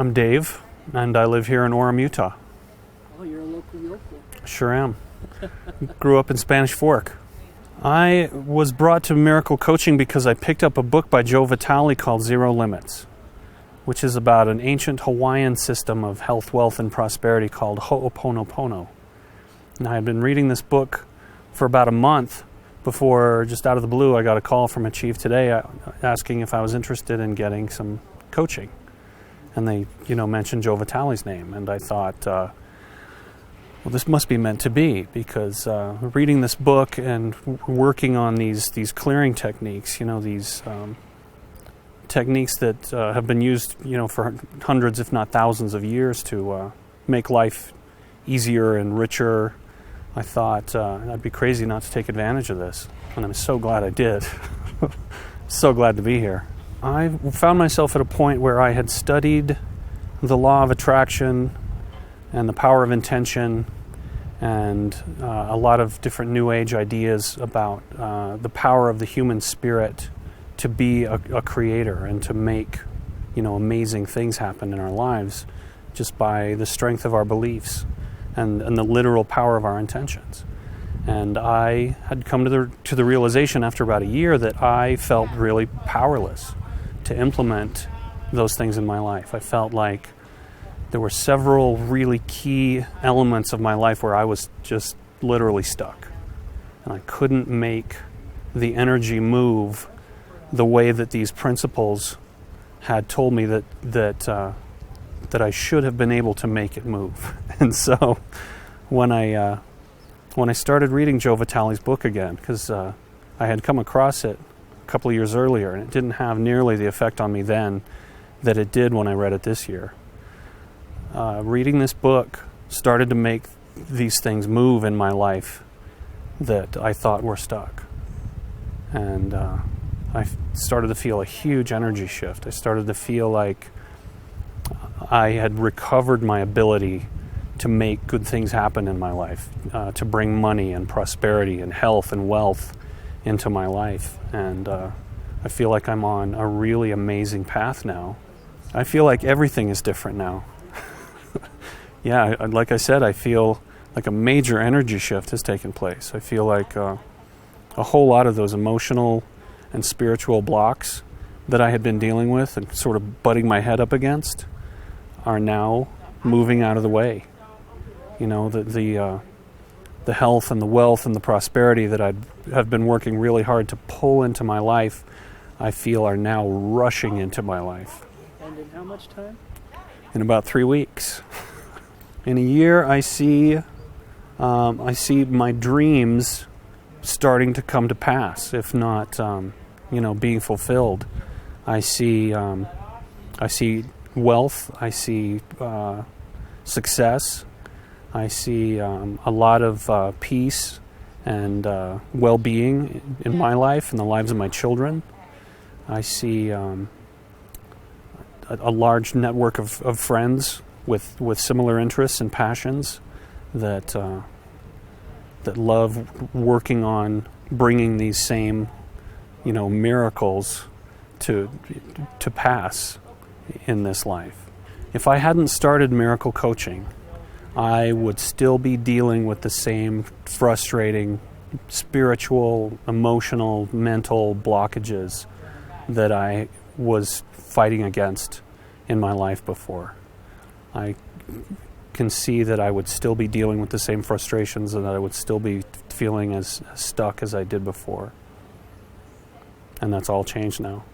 I'm Dave, and I live here in Orem, Utah. Oh, you're a local. Sure am. Grew up in Spanish Fork. I was brought to miracle coaching because I picked up a book by Joe Vitale called Zero Limits, which is about an ancient Hawaiian system of health, wealth, and prosperity called Ho'oponopono. And I had been reading this book for about a month before, just out of the blue, I got a call from a chief today asking if I was interested in getting some coaching. And they, mentioned Joe Vitale's name. And I thought, well, this must be meant to be, because reading this book and working on these clearing techniques, these techniques that have been used, for hundreds, if not thousands of years to make life easier and richer, I thought I'd be crazy not to take advantage of this. And I'm so glad I did. So glad to be here. I found myself at a point where I had studied the law of attraction and the power of intention and a lot of different New Age ideas about the power of the human spirit to be a creator and to make, amazing things happen in our lives just by the strength of our beliefs and the literal power of our intentions. And I had come to the realization after about a year that I felt really powerless to implement those things in my life. I felt like there were several really key elements of my life where I was just literally stuck. And I couldn't make the energy move the way that these principles had told me that I should have been able to make it move. And so when I started reading Joe Vitale's book again, because I had come across it a couple of years earlier, and it didn't have nearly the effect on me then that it did when I read it this year. Reading this book started to make these things move in my life that I thought were stuck. And I started to feel a huge energy shift. I started to feel like I had recovered my ability to make good things happen in my life, to bring money and prosperity and health and wealth into my life. And I feel like I'm on a really amazing path now. I feel like everything is different now. Yeah, like I said, I feel like a major energy shift has taken place. I feel like a whole lot of those emotional and spiritual blocks that I had been dealing with and sort of butting my head up against are now moving out of the way. The health and the wealth and the prosperity that I have been working really hard to pull into my life, I feel are now rushing into my life. And in how much time? In about 3 weeks. In a year, I see my dreams starting to come to pass, if not, being fulfilled. I see wealth. I see success. I see a lot of peace and well-being in my life and the lives of my children. I see a large network of friends with similar interests and passions that love working on bringing these same, miracles to pass in this life. If I hadn't started miracle coaching, I would still be dealing with the same frustrating spiritual, emotional, mental blockages that I was fighting against in my life before. I can see that I would still be dealing with the same frustrations and that I would still be feeling as stuck as I did before. And that's all changed now.